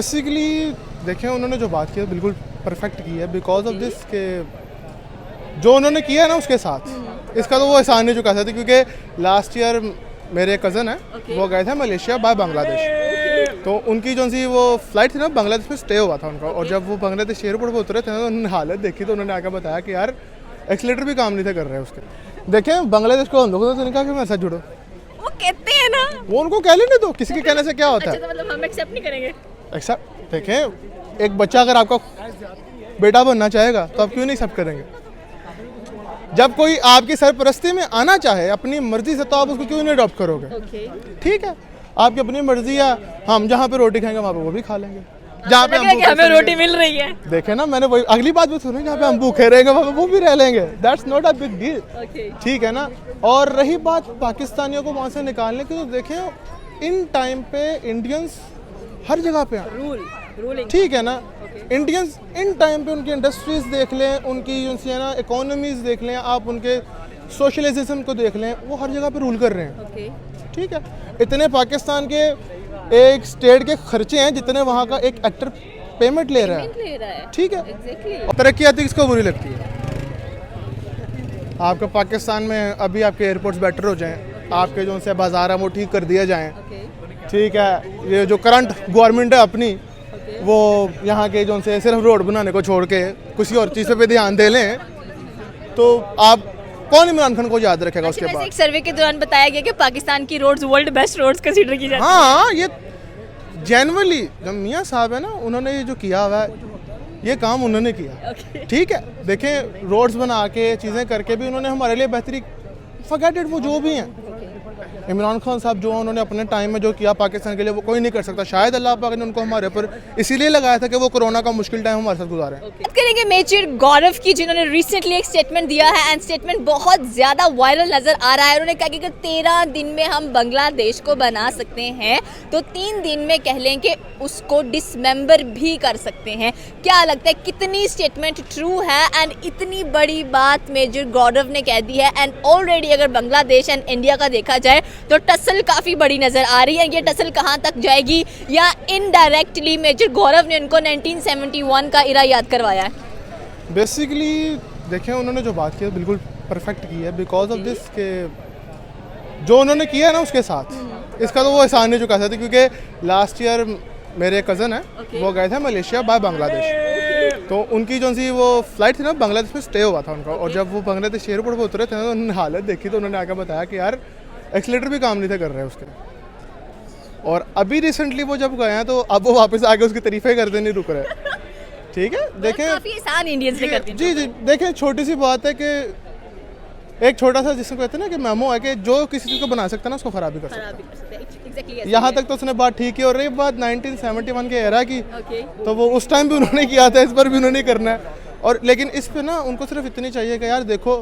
Basically देखें उन्होंने जो बात की है बिल्कुल परफेक्ट की है बिकॉज ऑफ दिस के जो उन्होंने किया है ना उसके साथ इसका तो वो एहसान नहीं चुका सकते क्योंकि लास्ट ईयर मेरे कज़न है वो गए थे मलेशिया बाय बांग्लादेश तो उनकी जो सी वो फ्लाइट थी ना बांग्लादेश में स्टे हुआ था उनका और जब वो बांग्लादेश एयरपोर्ट पर उतरे थे ना तो उन्होंने हालत देखी तो उन्होंने आकर बताया कि यार एक्सीलेटर भी काम नहीं थे कर रहे उसके। देखें बांग्लादेश को हम लोगों ने कहा कि मेरे साथ जुड़ो, वो कहते हैं ना, वो उनको कह लेने दो, किसी के कहने से क्या होता है। अच्छा तो मतलब हम एक्सेप्ट नहीं करेंगे। एक्सेप्ट देखें एक बच्चा अगर आपका बेटा बनना चाहेगा तो आप क्यों नहीं एक्सेप्ट करेंगे। जब कोई आपकी सरपरस्ती में आना चाहे अपनी मर्जी से तो आप उसको क्यों नहीं अडॉप्ट करोगे। ठीक है आपकी अपनी मर्जी है, हम जहाँ पे रोटी खाएंगे वहाँ पे वो भी खा लेंगे जहाँ पे हमें रोटी मिल रही है। देखे ना मैंने वही अगली बात भी सुनी जहाँ पे हम भूखे रहेंगे वहाँ पे वो भी रह लेंगे, that's not a big deal. ठीक है ना। और रही बात पाकिस्तानियों को वहाँ से निकालने की तो देखें इन टाइम पे इंडियंस हर जगह पे हैं। ठीक है ना। इंडियंस इन टाइम पे उनकी इंडस्ट्रीज देख लें, उनकी जो है ना इकोनॉमीज देख लें, आप उनके सोशलिज्म को देख लें, वो हर जगह पे रूल कर रहे हैं। ठीक है इतने पाकिस्तान के एक स्टेट के खर्चे हैं जितने वहाँ का एक एक्टर पेमेंट ले रहा है। ठीक है और तरक्की आती किसको बुरी लगती है। आपका पाकिस्तान में अभी आपके एयरपोर्ट्स बेटर हो जाएं, आपके जो से बाजार है वो ठीक कर दिए जाएं। ठीक है ये जो करंट गवर्नमेंट है अपनी वो यहाँ के जो से सिर्फ रोड बनाने को छोड़ के किसी और चीज़ पे ध्यान दे लें तो आप कौन इमरान खान को याद रखेगा उसके बाद। एक सर्वे के दौरान बताया गया कि पाकिस्तान की roads world best roads consider की जाती है। हाँ ये जेन्युइनली जब मियाँ साहब है ना उन्होंने ये जो किया हुआ है ये काम उन्होंने किया। ठीक है देखें रोड्स बना के चीज़ें करके भी उन्होंने हमारे लिए बेहतरी फॉरगेट इट वो जो भी हैं इमरान खान साहब जो उन्होंने अपने टाइम में जो किया पाकिस्तान के लिए वो कोई नहीं कर सकता। शायद अल्लाह पाक ने उनको हमारे ऊपर इसीलिए लगाया था कि वो कोरोना का मुश्किल टाइम हमारे साथ गुजारे। बात करेंगे मेजर गौरव की जिन्होंने रिसेंटली एक स्टेटमेंट दिया है एंड स्टेटमेंट बहुत ज्यादा वायरल नजर आ रहा है। उन्होंने कहा कि अगर 13 दिन में हम बांग्लादेश को बना सकते हैं तो 3 दिन में कह लें कि उसको डिसमेंबर भी कर सकते हैं। क्या लगता है कितनी स्टेटमेंट ट्रू है एंड इतनी बड़ी बात मेजर गौरव ने कह दी है एंड ऑलरेडी अगर बांग्लादेश एंड इंडिया का देखा जाए तो टसल काफी बड़ी नजर आ रही है। ये टसल कहां तक जाएगी या इनडायरेक्टली मेजर गौरव ने उनको 1971 का इरा याद करवाया है। बेसिकली देखें उन्होंने जो बात की है बिल्कुल परफेक्ट की है बिकॉज ऑफ दिस के जो उन्होंने किया है ना उसके साथ इसका तो वो एहसान नहीं चुका सकते क्योंकि लास्ट ईयर मेरे कज़न है वो गए थे मलेशिया बाय बांग्लादेश तो उनकी जो सी वो फ्लाइट थी ना बांग्लादेश में स्टे हुआ था उनका और जब वो बांग्लादेश एयरपोर्ट पर उतरे थे ना तो उन्होंने हालत देखी तो उन्होंने आकर बताया कि यार एक्सीलेटर भी काम नहीं थे कर रहे उसके। और अभी रिसेंटली वो जब गए हैं तो अब वो वापस आके उसकी तारीफें करते नहीं रुक रहे। ठीक है देखें काफी आसान इंडियंस ने कर दी। जी देखें छोटी सी बात है कि एक छोटा सा जिसको कहते हैं ना कि मेमो है कि जो किसी चीज़ को बना सकता है ना उसको ख़राब भी कर सकता है। यहाँ तक तो उसने बात ठीक की और रही बात 1971 के एरा की तो वो उस टाइम भी उन्होंने किया था इस पर भी उन्होंने करना है। और लेकिन इस पे ना उनको सिर्फ इतनी चाहिए कि यार देखो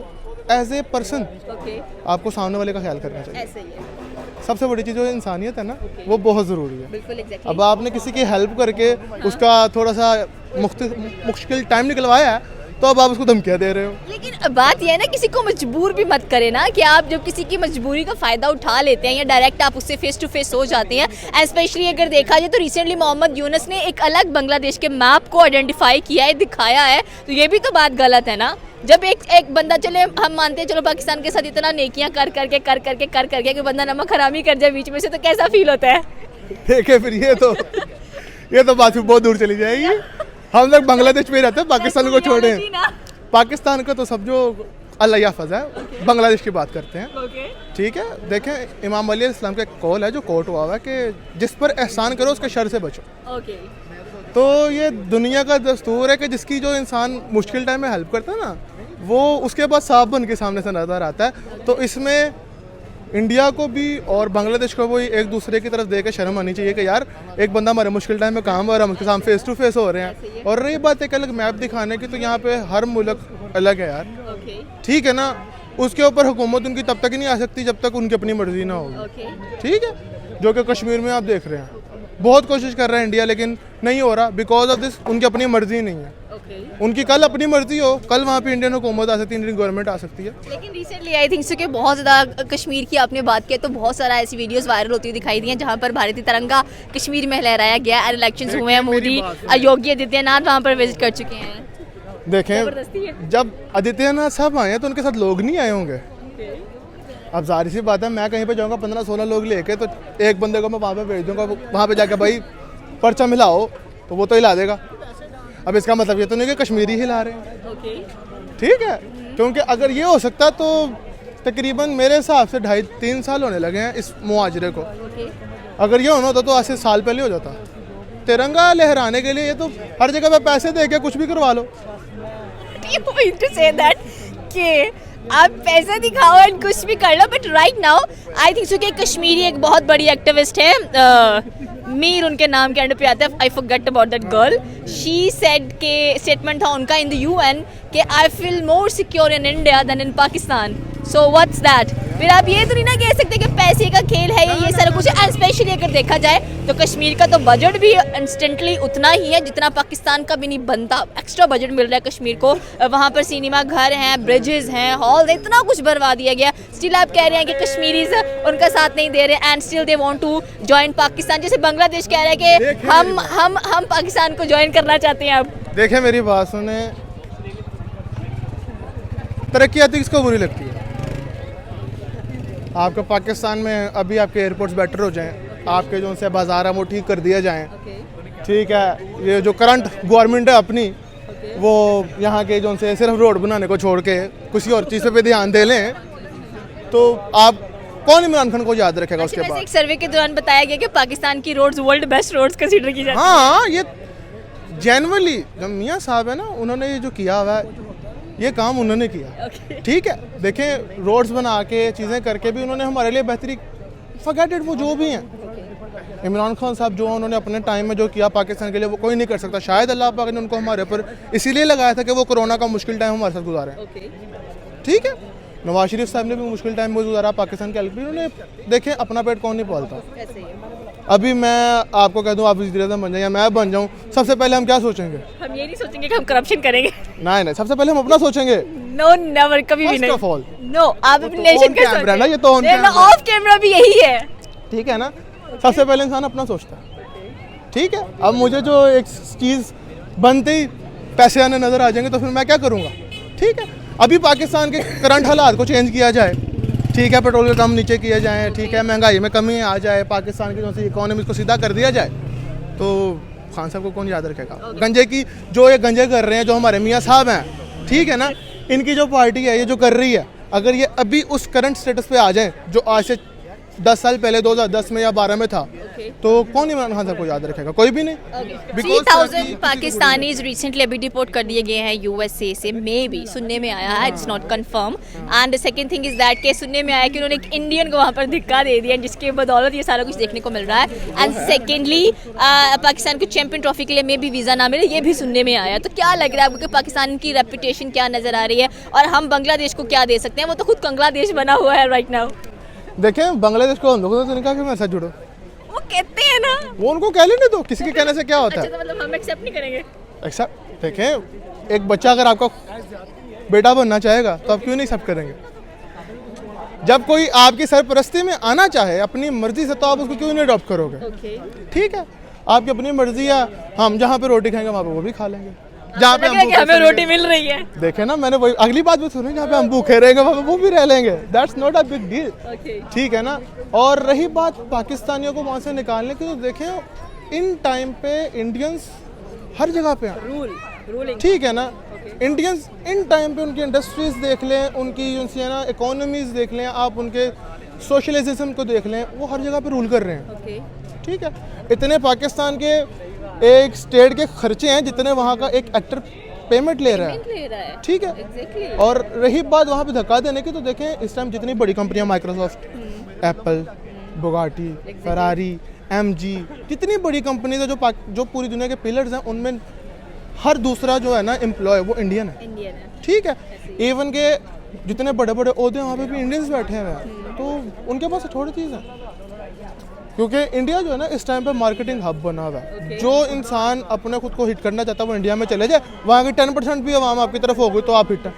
एज ए पर्सन आपको सामने वाले का ख्याल करना चाहिए। सबसे बड़ी चीज़ जो इंसानियत है ना वो बहुत ज़रूरी है। अब आपने किसी की हेल्प करके उसका थोड़ा सा मुश्किल टाइम निकलवाया है तो अब आप उसको धमकियाँ दे रहे हो। लेकिन बात यह है ना किसी को मजबूर भी मत करें ना कि आप जब किसी की मजबूरी का फ़ायदा उठा लेते हैं या डायरेक्ट आप उससे फेस टू फेस हो जाते हैं। एंड स्पेशली अगर देखा जाए तो रिसेंटली मोहम्मद यूनुस ने एक अलग बांग्लादेश के मैप को आइडेंटिफाई किया है दिखाया है तो ये भी तो बात गलत है ना। जब एक बंदा चले हम मानते हैं चलो पाकिस्तान के साथ इतना नेकियां कर करके कि बंदा नमक हरामी कर जाए बीच में से तो कैसा फील होता है। देखे फिर ये तो बात बहुत दूर चली जाएगी। हम लोग बांग्लादेश में ही रहते हैं पाकिस्तान को छोड़े। पाकिस्तान का तो सब जो अल्लाह याफज है बांग्लादेश की बात करते हैं। ठीक है देखें इमाम अली इस्लाम का एक कौल है जो कोट हुआ है कि जिस पर एहसान करो उसके शर से बचो। तो ये दुनिया का दस्तूर है कि जिसकी जो इंसान मुश्किल टाइम में हेल्प करता है ना वो उसके बाद साफ बन के सामने से नजर आता है। तो इसमें इंडिया को भी और बांग्लादेश को भी एक दूसरे की तरफ देख के शर्म आनी चाहिए कि यार एक बंदा हमारे मुश्किल टाइम में काम और हम उसके सामने फेस टू फेस हो रहे हैं। और रही बात एक अलग मैप दिखाने की तो यहाँ पे हर मुल्क अलग है यार। ठीक है ना उसके ऊपर हुकूमत उनकी तब तक ही नहीं आ सकती जब तक उनकी अपनी मर्जी ना होगी। ठीक है जो कि कश्मीर में आप देख रहे हैं बहुत कोशिश कर रहा है इंडिया लेकिन नहीं हो रहा बिकॉज ऑफ दिस उनकी अपनी मर्जी नहीं है। उनकी कल अपनी मर्जी हो, कल वहाँ पे इंडियन हुकूमत आ सकती है, इंडियन गवर्नमेंट आ सकती है। लेकिन रिसेंटली आई थिंक सो कि बहुत ज़्यादा कश्मीर की आपने बात की तो बहुत सारा ऐसी वीडियोस वायरल होती हुई दिखाई दी हैं जहाँ पर भारतीय तिरंगा कश्मीर में लहराया गया एंड इलेक्शंस हुए हैं, मोदी योगी आदित्यनाथ वहाँ पर विजिट कर चुके हैं। देखें, जब आदित्यनाथ साहब आए हैं तो उनके साथ लोग नहीं आए होंगे। अब जाहिर सी बात है, मैं कहीं पे जाऊँगा 15-16 लोग लेके, तो एक बंदे को मैं वहाँ पे भेज दूँगा, वहाँ पे जाके भाई पर्चा मिलाओ, तो वो तो हिला देगा। अब इसका मतलब ये तो नहीं कि कश्मीरी हिला रहे हैं, ठीक है, क्योंकि अगर ये हो सकता तो तकरीबन मेरे हिसाब से 2.5-3 साल होने लगे हैं इस मुआजरे को। अगर ये होना होता तो आज से साल पहले हो जाता। तिरंगा लहराने के लिए ये तो हर जगह पे पैसे दे के कुछ भी करवा लो। आप पैसा दिखाओ एंड कुछ भी कर लो, but right now I think so कि कश्मीरी एक बहुत बड़ी एक्टिविस्ट है, मीर उनके नाम के एंड पे आता है, I forget about that girl, she said के स्टेटमेंट था उनका इन द यूएन कि I feel more secure in India than in Pakistan. So what's that? फिर आप ये तो नहीं ना कह सकते कि पैसे का खेल है ये सारा कुछ, एंड स्पेशली अगर देखा जाए तो कश्मीर का तो बजट भी इंस्टेंटली उतना ही है जितना पाकिस्तान का भी नहीं बनता। एक्स्ट्रा बजट मिल रहा है कश्मीर को, वहाँ पर सिनेमा घर हैं, ब्रिजेस हैं, हॉल, इतना कुछ भरवा दिया गया। स्टिल आप कह रहे हैं कि कश्मीरीज उनका साथ नहीं दे रहे and still they want to join Pakistan. जैसे बांग्लादेश कह रहा है कि हम पाकिस्तान को ज्वाइन करना चाहते हैं। अब देखें, मेरी बात सुने, तरक्की आती किसको बुरी लगती है? आपको पाकिस्तान में अभी आपके एयरपोर्ट्स बेटर हो जाएं, आपके जो से बाजार है वो ठीक कर दिए जाएं, ठीक है, ये जो करंट गवर्नमेंट है अपनी, वो यहाँ के जो से सिर्फ रोड बनाने को छोड़ के किसी और चीज़ पे ध्यान दे लें, तो आप कौन इमरान खान को याद रखेगा उसके बाद? एक सर्वे के दौरान बताया गया कि पाकिस्तान की roads world best roads consider की जाती है। हाँ, ये जेन्युइनली जो मियाँ साहब है ना, उन्होंने ये जो किया हुआ है, ये काम उन्होंने किया, ठीक है। देखें, रोड्स बना के चीज़ें करके भी उन्होंने हमारे लिए बेहतरी, फॉरगेट इट, वो जो भी हैं। इमरान खान साहब जो उन्होंने अपने टाइम में जो किया पाकिस्तान के लिए, वो कोई नहीं कर सकता। शायद अल्लाह पाक ने उनको हमारे ऊपर इसीलिए लगाया था कि वो कोरोना का मुश्किल टाइम हमारे साथ गुजारे, ठीक है। नवाज शरीफ साहब ने भी मुश्किल टाइम बहुत गुजारा पाकिस्तान के लिए। उन्होंने देखें, अपना पेट कौन नहीं पालता। अभी मैं आपको कह दूं आप वज़ीर-ए-आज़म बन जाएं या मैं बन जाऊं, सबसे पहले हम क्या सोचेंगे? हम ये नहीं सोचेंगे कि हम करप्शन करेंगे। नहीं, सबसे पहले हम अपना सोचेंगे। नो, नेवर, कभी भी नहीं। फर्स्ट ऑफ ऑल, नो, आप अपने नेशन का सोचें। ना, ये तो ऑफ कैमरा भी यही है, ठीक है ना। सबसे पहले इंसान अपना सोचता है, ठीक है। अब मुझे जो एक चीज़ बनते ही पैसे आने नज़र आ जाएंगे तो फिर मैं क्या करूँगा, ठीक है। अभी पाकिस्तान के करंट हालात को चेंज किया जाए, ठीक है, पेट्रोल के दाम नीचे किए जाएँ, ठीक है, महंगाई में कमी आ जाए, पाकिस्तान की जो सी इकोनॉमी को सीधा कर दिया जाए, तो खान साहब को कौन याद रखेगा? गंजे की जो ये गंजे कर रहे हैं, जो हमारे मियाँ साहब हैं, ठीक है ना, इनकी जो पार्टी है ये जो कर रही है, अगर ये अभी उस करंट स्टेटस पे आ जाए जो आज से 10 साल पहले 2010 में या 12 में था, तो कौन इमरान खान साहब को याद रखेगा? कोई भी नहीं। 3000 पाकिस्तानीज रिसेंटली अभी डिपोर्ट कर दिए गए हैं यूएसए से, मे बी सुनने में आया है, it's not confirm. And second thing is that के सुनने में आया कि उन्होंने एक इंडियन को वहाँ पर धक्का दे दिया, जिसके बदौलत ये सारा कुछ देखने को मिल रहा है। एंड सेकेंडली पाकिस्तान को चैंपियन ट्रॉफी के लिए मे भी वीज़ा ना मिले, ये भी सुनने में आया। तो क्या लग रहा है आपको कि पाकिस्तान की रेपुटेशन क्या नज़र आ रही है और हम बांग्लादेश को क्या दे सकते हैं? वो तो खुद बांग्लादेश बना हुआ है राइट नाउ। देखें, बांग्लादेश को हम लोगों ने कहा कि मेरे साथ जुड़ो, वो कहते हैं ना, वो उनको कह लेने दो, किसी के कहने से क्या होता है? अच्छा, तो मतलब हम एक्सेप्ट नहीं करेंगे? एक्सेप्ट, देखें, एक बच्चा अगर आपका बेटा बनना चाहेगा तो आप क्यों नहीं एक्सेप्ट करेंगे? जब कोई आपकी सरपरस्ती में आना चाहे अपनी मर्जी से, तो आप उसको क्यों नहीं अडॉप्ट करोगे? ठीक है, आपकी अपनी मर्जी है, हम जहाँ पे रोटी खाएंगे वहाँ पे वो भी खा लेंगे, जहाँ पे हमें रोटी मिल रही है। देखे ना, मैंने वही अगली बात भी सुनी, जहाँ पे हम भूखे रहेंगे वहाँ पे वो भी रह लेंगे, that's not a big deal, ठीक है ना। और रही बात पाकिस्तानियों को वहाँ से निकालने की, तो देखें, इन टाइम पे इंडियंस हर जगह पे हैं, ठीक है ना। इंडियंस इन टाइम पे उनकी इंडस्ट्रीज देख लें, उनकी जो ना इकोनॉमीज देख लें, आप उनके सोशलिज्म को देख लें, वो हर जगह पे रूल कर रहे हैं, ठीक है। इतने पाकिस्तान के एक स्टेट के खर्चे हैं जितने वहाँ का एक एक्टर पेमेंट ले रहा है, ठीक है। और रही बात वहाँ पे धक्का देने की, तो देखें, इस टाइम जितनी बड़ी कंपनियाँ, Microsoft, Apple, Bugatti, Ferrari, MG, जितनी बड़ी कंपनीज है जो पूरी दुनिया के पिलर्स हैं, उनमें हर दूसरा जो है ना एम्प्लॉय वो इंडियन है, ठीक है। इवन के जितने बड़े बड़े ओहदे वहाँ पे भी इंडियंस बैठे हुए हैं, तो उनके पास थोड़ी चीज़ है। क्योंकि इंडिया जो है ना इस टाइम पे मार्केटिंग हब बना हुआ है। जो इंसान अपने खुद को हिट करना चाहता है वो इंडिया में चले जाए, वहाँ की 10% भी आवाम आपकी तरफ होगी तो आप हिट हैं।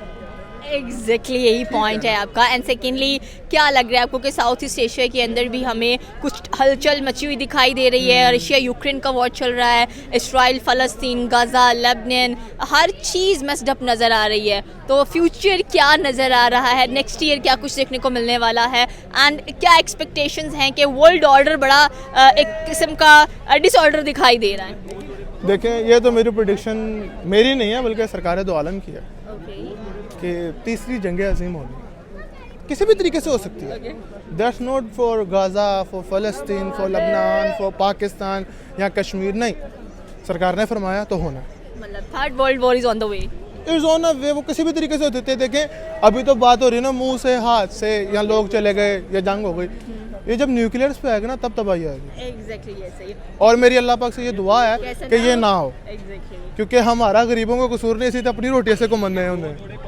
एग्जैक्टली यही पॉइंट है आपका। एंड सेकेंडली क्या लग रहा है आपको कि साउथ ईस्ट एशिया के अंदर भी हमें कुछ हलचल मची हुई दिखाई दे रही है? रशिया यूक्रेन का वॉर चल रहा है, इसराइल फ़लस्तीन, गाज़ा, लेबनान, हर चीज़ मस्ड अप नज़र आ रही है। तो फ्यूचर क्या नज़र आ रहा है? नेक्स्ट ईयर क्या कुछ देखने को मिलने वाला है? एंड क्या एक्सपेक्टेशंस हैं कि वर्ल्ड ऑर्डर बड़ा एक किस्म का डिसऑर्डर दिखाई दे रहा है? देखें, ये तो मेरी प्रेडिक्शन मेरी नहीं है बल्कि सरकार दो आलम की है कि तीसरी जंग अज़ीम होगी, किसी भी तरीके से हो सकती है। That's not for Gaza, for फ़लस्तीन, फॉर लबनान, फॉर पाकिस्तान या कश्मीर, नहीं, सरकार ने फरमाया तो होना है। मतलब third world war is on the way. Is on a way, वो किसी भी तरीके से होते थे। देखें अभी तो बात हो रही है ना मुंह से हाथ से, या लोग चले गए या जंग हो गई, ये जब न्यूक्लियर्स पे आएगा ना तब तबाही आएगी। एग्जैक्टली ऐसे। और मेरी अल्लाह पाक से ये दुआ है कि ये ना हो, क्योंकि हमारा गरीबों को कसूर नहीं, इसी तो अपनी रोटी से को मन रहे उन्हें।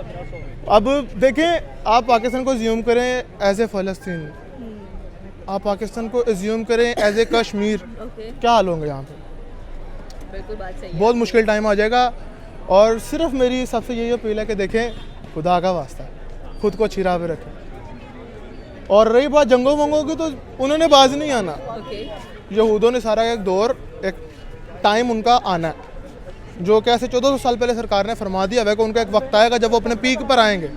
अब देखें, आप पाकिस्तान को एज्यूम करें एज ए फ़लस्तीन, आप पाकिस्तान को एज्यूम करें एज ए कश्मीर, क्या हाल होंगे यहाँ पे? बिल्कुल बात सही है। बहुत मुश्किल टाइम आ जाएगा। और सिर्फ मेरी सबसे यही अपील है कि देखें, खुदा का वास्ता खुद को अच्छी राह पे रखें। और रही बात जंगों वंगों की, तो उन्होंने बाज नहीं आना। यहूदों ने सारा एक दौर, एक टाइम उनका आना है, जो कि ऐसे 1400 साल पहले सरकार ने फरमा दिया है कि उनका एक वक्त आएगा जब वो अपने पीक पर आएंगे,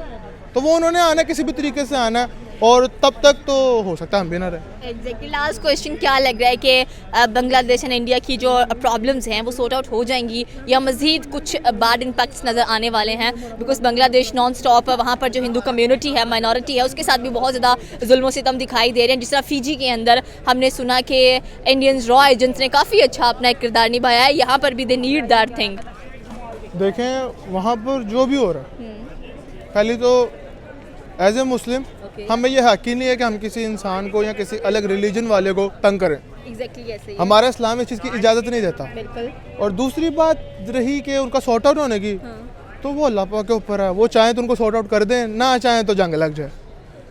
तो वो उन्होंने आना किसी भी तरीके से आना है, और तब तक तो हो सकता है हम भी ना रहे। एग्जैक्टली। लास्ट क्वेश्चन, क्या लग रहा है कि बांग्लादेश एंड इंडिया की जो प्रॉब्लम्स हैं वो सॉर्ट आउट हो जाएंगी या मज़ीद कुछ बैड इम्पैक्ट्स नज़र आने वाले हैं? बिकॉज बांग्लादेश नॉन स्टॉप, वहाँ पर जो हिंदू कम्युनिटी है, माइनॉरिटी है, उसके साथ भी बहुत ज़्यादा जुल्म सितम दिखाई दे रहे हैं। जिस तरह फ़िजी के अंदर हमने सुना कि इंडियन रॉ एजेंट्स ने काफ़ी अच्छा अपना एक किरदार निभाया है, यहाँ पर भी दे नीड दैट थिंग। देखें, वहाँ पर जो भी हो रहा है, पहले तो एज ए मुस्लिम हमें यह हक ही नहीं है कि हम किसी इंसान को या किसी अलग रिलीजन वाले को तंग करें। एग्जैक्टली ऐसे ही। हमारा इस्लाम इस चीज़ की इजाज़त नहीं देता। बिल्कुल। और दूसरी बात रही कि उनका सॉर्ट आउट होने की, तो वो अल्लाह पाक के ऊपर है, वो चाहें तो उनको सॉर्ट आउट कर दें, ना चाहें तो जंग लग जाए,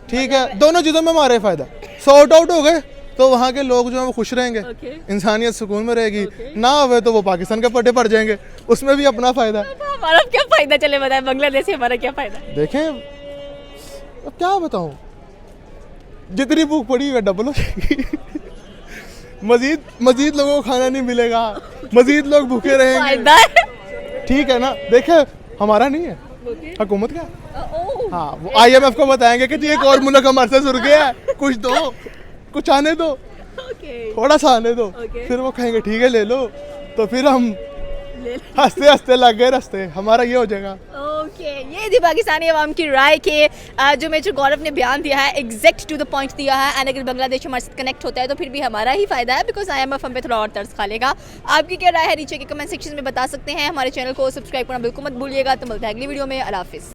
ठीक है। दोनों चीज़ों में हमारा फ़ायदा। सॉर्ट आउट हो गए तो वहाँ के लोग जो हैं वो खुश रहेंगे, इंसानियत सुकून में रहेगी, ना हुए तो वो पाकिस्तान के पट्टे पड़ जाएंगे, उसमें भी अपना फ़ायदा। हमारा क्या फ़ायदा, चले बताएं बांग्लादेश से हमारा क्या फ़ायदा? देखें, अब क्या बताऊं, जितनी भूख पड़ी है डबल हो जाएगी। मजीद लोगों को खाना नहीं मिलेगा, मजीद लोग भूखे रहेंगे, फायदा है। ठीक है ना। देखे, हमारा नहीं है, हुकूमत का। हाँ, वो IMF को बताएंगे कि जी एक और मुल्क हमारे से जुड़ गया है, कुछ दो, कुछ आने दो, थोड़ा सा आने दो। फिर वो कहेंगे ठीक है ले लो, तो फिर हम हंसते हंसते लग गए रास्ते, हमारा ये हो जाएगा। ओके, ये थी पाकिस्तानी अवाम की राय के जो मेजर गौरव ने बयान दिया है, एग्जैक्ट टू द पॉइंट दिया है। एंड अगर बांग्लादेश हमारे साथ कनेक्ट होता है तो फिर भी हमारा ही फायदा है, बिकॉज IMF हम पे थोड़ा और तर्स खा लेगा। आपकी क्या राय है नीचे के कमेंट सेक्शन में बता सकते हैं। हमारे चैनल को सब्सक्राइब करना बिल्कुल मत भूलिएगा। तो मिलते हैं अगली वीडियो में। अल्लाह हाफिज़।